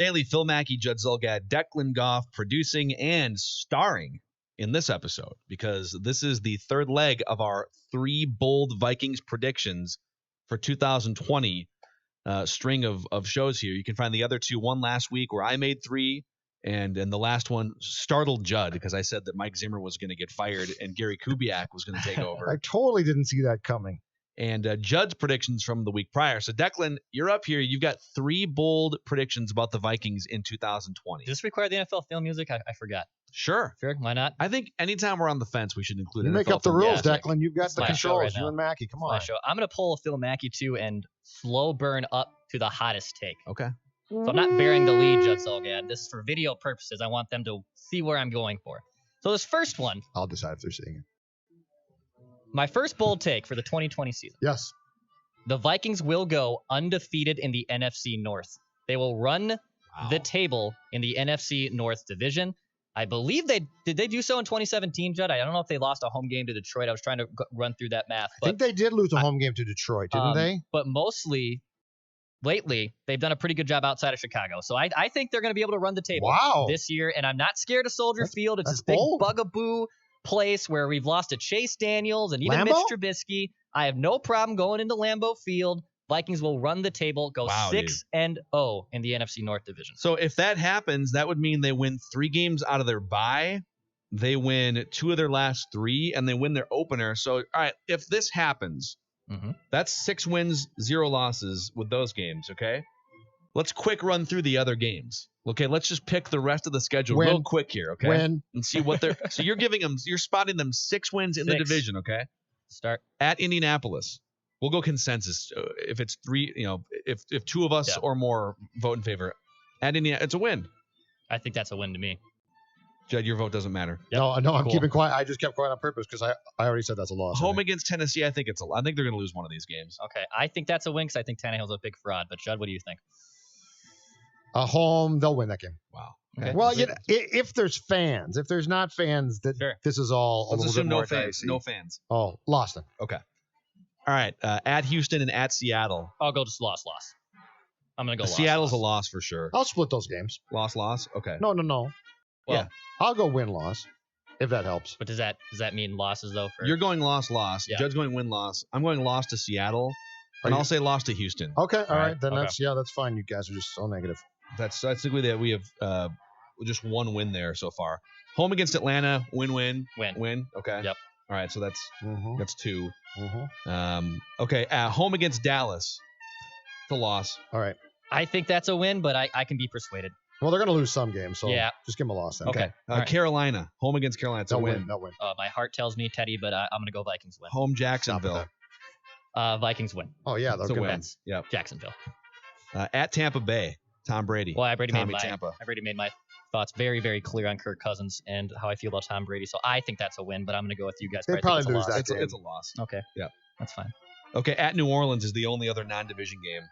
Daily, Phil Mackey, Judd Zulgad, Declan Goff producing and starring in this episode, because this is the third leg of our 3 bold Vikings predictions for 2020 string of shows here. You can find the other 2, one last week where I made 3, and the last one startled Judd because I said that Mike Zimmer was going to get fired and Gary Kubiak was going to take over. I totally didn't see that coming. And Judd's predictions from the week prior. So, Declan, you're up here. You've got 3 bold predictions about the Vikings in 2020. Does this require the NFL theme music? I forgot. Sure. Why not? I think anytime we're on the fence, we should include You NFL make up the theme rules, music. Declan. You've got the controls. Right you and Mackey, come on. I'm going to pull a Phil Mackey, too, and slow burn up to the hottest take. Okay. So I'm not bearing the lead, Judd Zulgad. This is for video purposes. I want them to see where I'm going for. So this first one. I'll decide if they're seeing it. My first bold take for the 2020 season. Yes. The Vikings will go undefeated in the NFC North. They will run the table in the NFC North division. I believe did they do so in 2017, Judd? I don't know if they lost a home game to Detroit. I was trying to run through that math. I think they did lose a home game to Detroit, didn't they? But mostly, lately, they've done a pretty good job outside of Chicago. So I think they're going to be able to run the table this year. And I'm not scared of Soldier Field. It's this big bugaboo place where we've lost to Chase Daniels and even Mitch Trubisky. I have no problem going into Lambeau Field. Vikings will run the table, go 6-0 in the NFC North division. So if that happens, that would mean they win 3 games out of their bye. They win 2 of their last 3, and they win their opener. So, all right, if this happens, that's 6 wins, 0 losses with those games, okay? Let's quick run through the other games. Okay, let's just pick the rest of the schedule real quick here, okay? And see what they're – so you're spotting them 6 wins in the division, okay? Start at Indianapolis. We'll go consensus. If it's 3, if 2 of us or more vote in favor, at Indiana, it's a win. I think that's a win to me. Judd, your vote doesn't matter. Yep. No, I'm keeping quiet. I just kept quiet on purpose because I already said that's a loss. Home against Tennessee, I think they're going to lose one of these games. Okay, I think that's a win because I think Tannehill's a big fraud. But Judd, what do you think? Home, they'll win that game. Wow. Okay. Well, if there's fans, if there's not fans, this is all Let's a little assume bit more no fans. dicey. No fans. Oh, lost them. Okay. All right. At Houston and at Seattle. I'll go just loss. I'm gonna go. Seattle's a loss for sure. I'll split those games. Loss. Okay. No. Well, yeah. I'll go win-loss, if that helps. But does that mean losses though? You're going loss. Yeah. Judd's going win-loss. I'm going loss to Seattle, and I'll say loss to Houston. Okay. All right. Then that's fine. You guys are just so negative. That's the way that we have just 1 win there so far. Home against Atlanta, win. Okay. Yep. All right, so that's 2. Okay, home against Dallas, it's a loss. All right. I think that's a win, but I can be persuaded. Well, they're going to lose some games, so just give them a loss then. Okay. Carolina, home against Carolina, it's a win. They'll win. My heart tells me Teddy, but I'm going to go Vikings win. Home Jacksonville. Vikings win. Oh, yeah, they're going to win. Yep. Jacksonville. At Tampa Bay, Tom Brady. Well, I've already made my thoughts very, very clear on Kirk Cousins and how I feel about Tom Brady. So I think that's a win, but I'm going to go with you guys. They probably lose that. It's a loss. Okay. Yeah. That's fine. Okay. At New Orleans is the only other non-division game.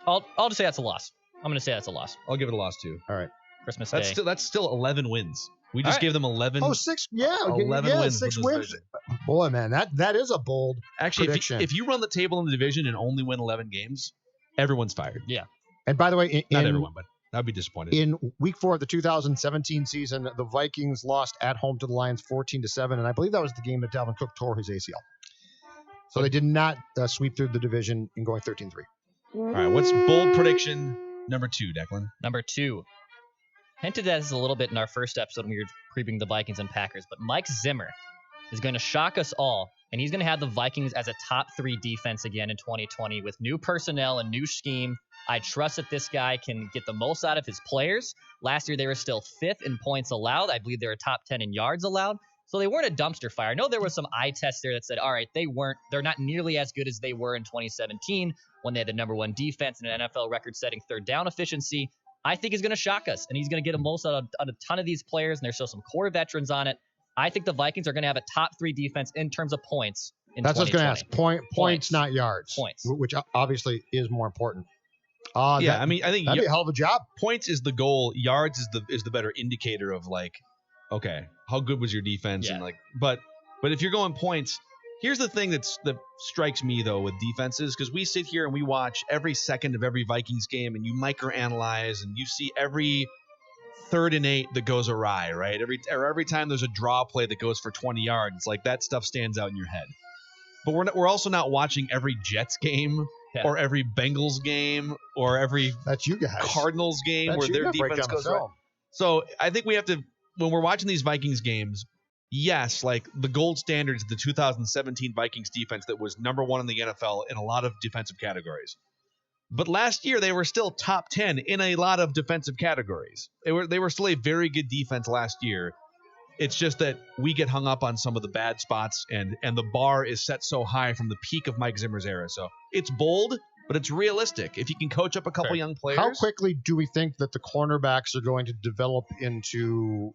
I'll just say that's a loss. I'm going to say that's a loss. I'll give it a loss too. All right. Christmas Day. That's still 11 wins. We just gave them 11. Oh, 6. Yeah. 11 wins. 6 wins. Boy, man, that is a bold prediction. If you run the table in the division and only win 11 games, everyone's fired. Yeah. And by the way, not everyone, but I'd be disappointed. In week 4 of the 2017 season, the Vikings lost at home to the Lions 14-7, and I believe that was the game that Dalvin Cook tore his ACL. So they did not sweep through the division in going 13-3. All right, what's bold prediction number 2, Declan? Number 2. Hinted at this a little bit in our first episode when we were previewing the Vikings and Packers, but Mike Zimmer is going to shock us all, and he's going to have the Vikings as a top 3 defense again in 2020 with new personnel and new scheme. I trust that this guy can get the most out of his players. Last year, they were still 5th in points allowed. I believe they were top 10 in yards allowed. So they weren't a dumpster fire. I know there was some eye tests there that said, all right, they're not nearly as good as they were in 2017 when they had the number 1 defense and an NFL record-setting 3rd down efficiency. I think he's going to shock us, and he's going to get the most out of a ton of these players, and there's still some core veterans on it. I think the Vikings are going to have a top 3 defense in terms of points in 2020. That's what I was going to ask. Points, not yards. Points. Which obviously is more important. I think that'd be a hell of a job. Points is the goal. Yards is the better indicator of okay, how good was your defense? Yeah. And but if you're going points, Here's the thing that strikes me, though, with defenses, because we sit here and we watch every second of every Vikings game, and you microanalyze, and you see every 3rd and 8 that goes awry, right? Every time there's a draw play that goes for 20 yards, it's like that stuff stands out in your head. But we're also not watching every Jets game or every Bengals game or every That's you guys. Cardinals game where their defense goes right. So I think we have to, when we're watching these Vikings games, yes, like the gold standards of the 2017 Vikings defense that was number 1 in the NFL in a lot of defensive categories. But last year they were still top 10 in a lot of defensive categories. They were still a very good defense last year. It's just that we get hung up on some of the bad spots, and the bar is set so high from the peak of Mike Zimmer's era. So it's bold, but it's realistic. If you can coach up a couple young players. How quickly do we think that the cornerbacks are going to develop into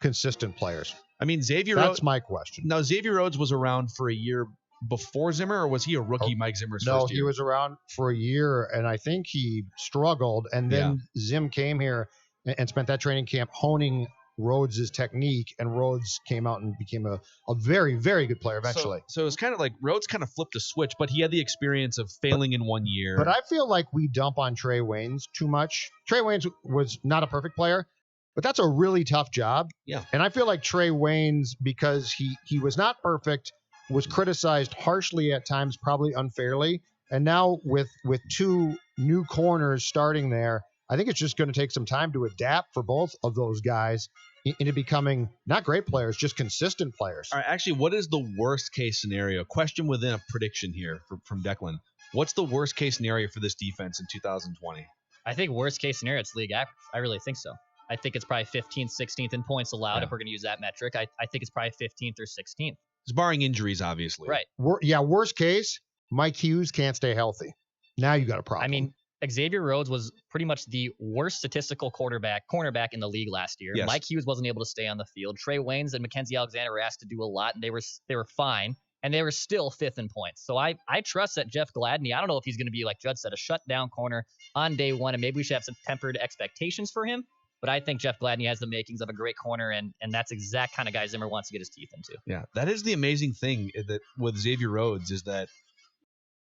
consistent players? I mean, That's my question. Now, Xavier Rhodes was around for a year before Zimmer, or was he a rookie Mike Zimmer's first year? No, he was around for a year, and I think he struggled. And then Zim came here and spent that training camp honing Rhodes' technique, and Rhodes came out and became a very, very good player eventually. So it's kind of like Rhodes kind of flipped a switch, but he had the experience of failing in 1 year. But I feel like we dump on Trey Waynes too much. Trey Waynes was not a perfect player, but that's a really tough job. Yeah. And I feel like Trey Waynes, because he was not perfect, was criticized harshly at times, probably unfairly. And now with 2 new corners starting there, I think it's just going to take some time to adapt for both of those guys into becoming not great players, just consistent players. All right, actually, what is the worst case scenario? Question within a prediction here from Declan. What's the worst case scenario for this defense in 2020? I think worst case scenario, it's league average. I really think so. I think it's probably 15th, 16th in points allowed if we're going to use that metric. I think it's probably 15th or 16th. It's barring injuries, obviously. Right. Worst case, Mike Hughes can't stay healthy. Now you got a problem. I mean, Xavier Rhodes was pretty much the worst statistical cornerback in the league last year. Yes. Mike Hughes wasn't able to stay on the field. Trey Waynes and Mackenzie Alexander were asked to do a lot, and they were fine, and they were still 5th in points. So I trust that Jeff Gladney, I don't know if he's going to be, like Judd said, a shutdown corner on day one, and maybe we should have some tempered expectations for him. But I think Jeff Gladney has the makings of a great corner, and that's the exact kind of guy Zimmer wants to get his teeth into. Yeah, that is the amazing thing that with Xavier Rhodes is that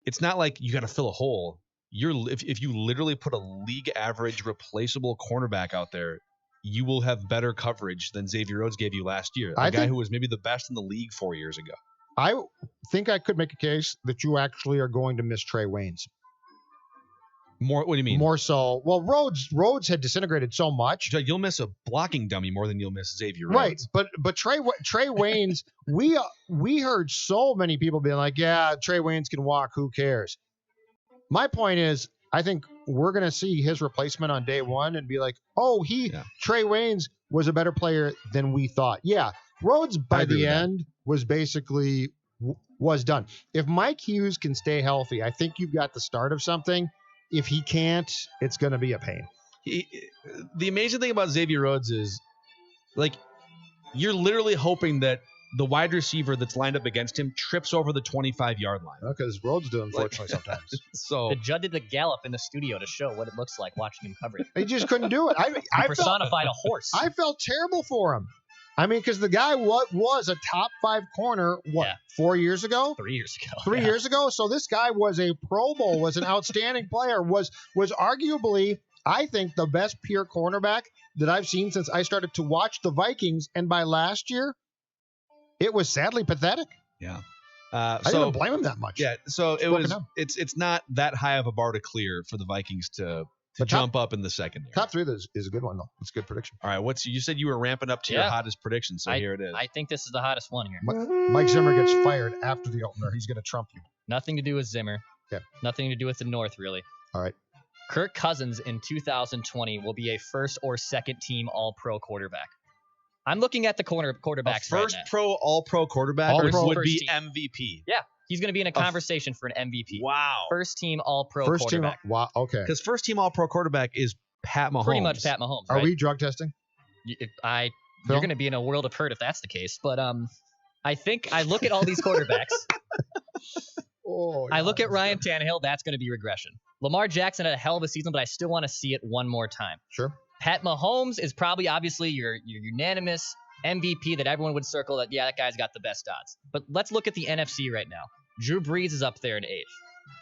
it's not like you got to fill a hole. If you literally put a league average replaceable cornerback out there, you will have better coverage than Xavier Rhodes gave you last year. A guy who was maybe the best in the league 4 years ago. I think I could make a case that you actually are going to miss Trey Waynes. More? What do you mean? More so. Well, Rhodes had disintegrated so much. You'll miss a blocking dummy more than you'll miss Xavier Rhodes. Right, but Trey Waynes, we heard so many people being like, yeah, Trey Waynes can walk. Who cares? My point is, I think we're going to see his replacement on day one and be like, oh, Trey Waynes was a better player than we thought. Yeah, Rhodes by the end was basically was done. If Mike Hughes can stay healthy, I think you've got the start of something. If he can't, it's going to be a pain. The amazing thing about Xavier Rhodes is, like, you're literally hoping that the wide receiver that's lined up against him trips over the 25-yard line. Because Rhodes do, unfortunately, sometimes. So the Judd did the gallop in the studio to show what it looks like watching him cover it. He just couldn't do it. I personified a horse. I felt terrible for him. I mean, because the guy was a top 5 corner, 4 years ago? 3 years ago. 3 years ago? So this guy was a Pro Bowl, was an outstanding player, was arguably, I think, the best pure cornerback that I've seen since I started to watch the Vikings. And by last year, it was sadly pathetic. Yeah. I didn't blame him that much. Yeah, so it's not that high of a bar to clear for the Vikings to jump up in the second year. Top 3 is a good one, though. It's a good prediction. All right, you said you were ramping up to your hottest prediction, so here it is. I think this is the hottest one here. Mike Zimmer gets fired after the opener. He's going to trump you. Nothing to do with Zimmer. Yeah. Nothing to do with the North, really. All right. Kirk Cousins in 2020 will be a first or second team All-Pro quarterback. I'm looking at the quarterbacks first right now. All-Pro quarterback would be MVP. Yeah, he's going to be in a conversation for an MVP. Wow. First team All-Pro quarterback. Wow, okay. Because first team All-Pro quarterback is Pat Mahomes. Pretty much Pat Mahomes, Are right? we drug testing? You're going to be in a world of hurt if that's the case. But I think I look at all these quarterbacks. I look at Ryan Tannehill. That's going to be regression. Lamar Jackson had a hell of a season, but I still want to see it one more time. Sure. Pat Mahomes is probably obviously your unanimous MVP that everyone would circle that, yeah, that guy's got the best odds. But let's look at the NFC right now. Drew Brees is up there in age.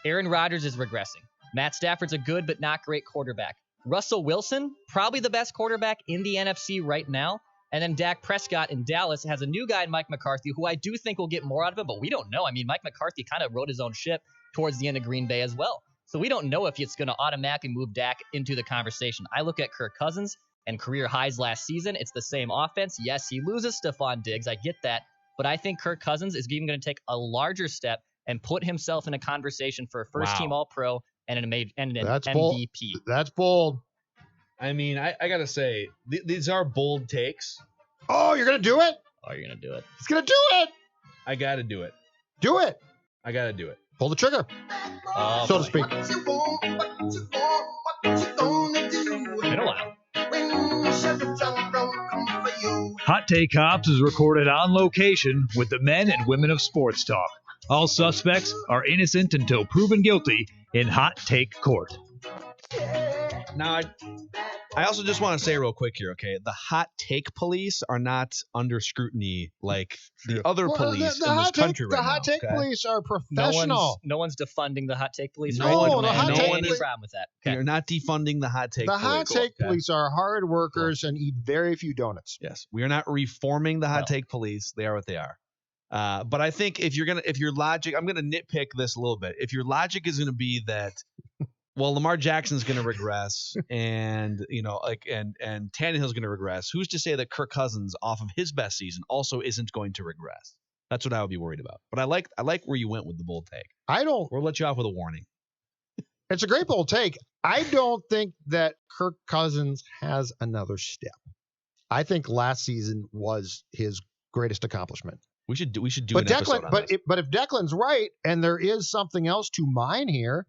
Aaron Rodgers is regressing. Matt Stafford's a good but not great quarterback. Russell Wilson, probably the best quarterback in the NFC right now. And then Dak Prescott in Dallas has a new guy in Mike McCarthy, who I do think will get more out of it, but we don't know. I mean, Mike McCarthy kind of rode his own ship towards the end of Green Bay as well. So we don't know if it's going to automatically move Dak into the conversation. I look at Kirk Cousins and career highs last season. It's the same offense. Yes, he loses Stephon Diggs. I get that. But I think Kirk Cousins is even going to take a larger step and put himself in a conversation for a first-team All-Pro and an MVP. Bold. That's bold. I mean, I got to say, these are bold takes. Oh, you're going to do it? Oh, you're going to do it. He's going to do it. I got to do it. Do it. I got to do it. Pull the trigger, so to speak. Been a while. Hot Take Cops is recorded on location with the men and women of sports talk. All suspects are innocent until proven guilty in Hot Take Court. Now, I also just want to say real quick here, okay? The hot take police are not under scrutiny like the other police in this country right now. The hot take police are professional. No one's defunding the hot take police. No, right? the hot no take one police. problem with that. Okay. You're not defunding the hot take The police. hot take police are hard workers and eat very few donuts. Yes, we are not reforming the hot take police. They are what they are. But I think if your logic, I'm gonna nitpick this a little bit. If your logic is gonna be that, well, Lamar Jackson's gonna regress, and and Tannehill's gonna regress, who's to say that Kirk Cousins, off of his best season, also isn't going to regress? That's what I would be worried about. But I like where you went with the bold take. We'll let you off with a warning. It's a great bold take. I don't think that Kirk Cousins has another step. I think last season was his greatest accomplishment. We should do but an episode on this. But if Declan's right and there is something else to mine here,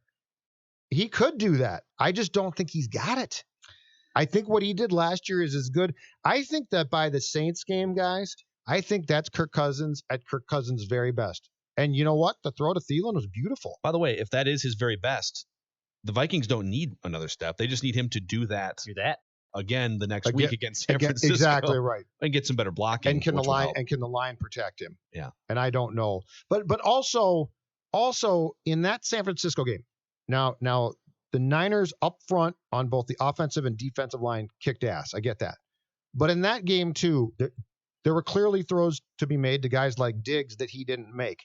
he could do that. I just don't think he's got it. I think what he did last year is as good. I think that by the Saints game, guys, I think that's Kirk Cousins at Kirk Cousins' very best. And you know what? The throw to Thielen was beautiful. By the way, if that is his very best, the Vikings don't need another step. They just need him to do that again the next week against San Francisco. Exactly right. And get some better blocking. And can the line protect him? Yeah. And I don't know. But also in that San Francisco game, now the Niners up front on both the offensive and defensive line kicked ass. I get that. But in that game too, there were clearly throws to be made to guys like Diggs that he didn't make.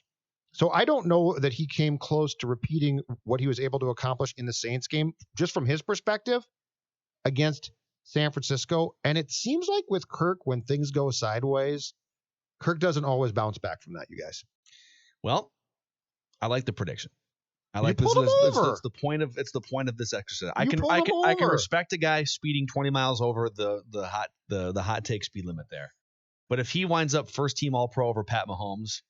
So I don't know that he came close to repeating what he was able to accomplish in the Saints game, just from his perspective, against San Francisco. And it seems like with Kirk, when things go sideways, Kirk doesn't always bounce back from that, you guys. Well, I like the prediction. I like this. It's the point of this exercise. I can respect a guy speeding 20 miles over the hot take speed limit there. But if he winds up first team All Pro over Pat Mahomes,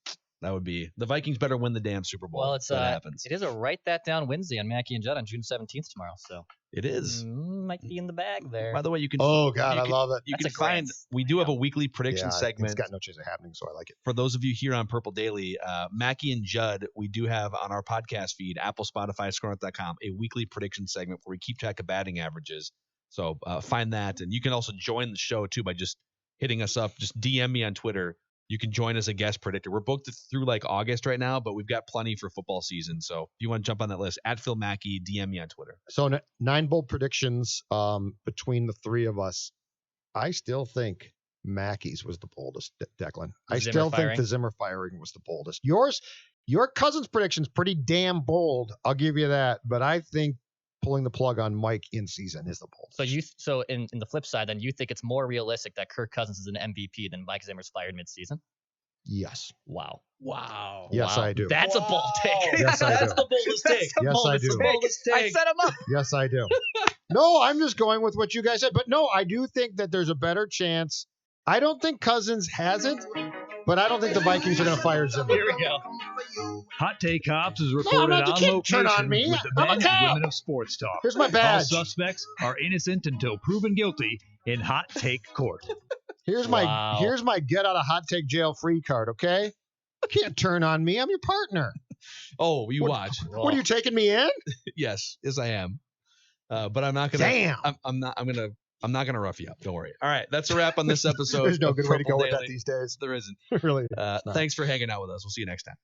that would be the Vikings better win the damn Super Bowl. Well, that happens. It is a Write That Down Wednesday on Mackey and Judd on June 17th tomorrow. So it is. Might be in the bag there. By the way, you can. Oh God, I love it. You can find. We do have a weekly prediction segment. It's got no chance of happening, so I like it. For those of you here on Purple Daily, Mackey and Judd, we do have on our podcast feed, Apple, Spotify, ScoreNet.com, a weekly prediction segment where we keep track of batting averages. So find that, and you can also join the show too by just hitting us up. Just DM me on Twitter. You can join as a guest predictor. We're booked through like August right now, but we've got plenty for football season. So if you want to jump on that list, at Phil Mackey, DM me on Twitter. So 9 bold predictions between the three of us. I still think Mackey's was the boldest, Declan. I still think the Zimmer firing was the boldest. Your cousin's prediction's pretty damn bold. I'll give you that. But I think pulling the plug on Mike in season is the boldest. So in the flip side, then you think it's more realistic that Kirk Cousins is an MVP than Mike Zimmer's fired midseason? Yes. Wow. Yes, I do. That's a bold take. Yes, I do. That's the boldest take. Yes, I do. I set him up. Yes, I do. No, I'm just going with what you guys said. But no, I do think that there's a better chance. I don't think Cousins has it, but I don't think the Vikings are going to fire Zimmer. Here we go. Hot Take Cops is recorded on location turn on me. with the men and women of sports talk. Here's my badge. All suspects are innocent until proven guilty in Hot Take Court. Here's my get out of hot take jail free card, okay? You can't turn on me. I'm your partner. Oh, watch. What, are you taking me in? Yes, I am. But I'm not gonna. Damn. I'm not. I'm gonna I'm not going to rough you up. Don't worry. All right. That's a wrap on this episode. There's no of good way to Purple go with that Daily. these days. There isn't. Really. Thanks for hanging out with us. We'll see you next time.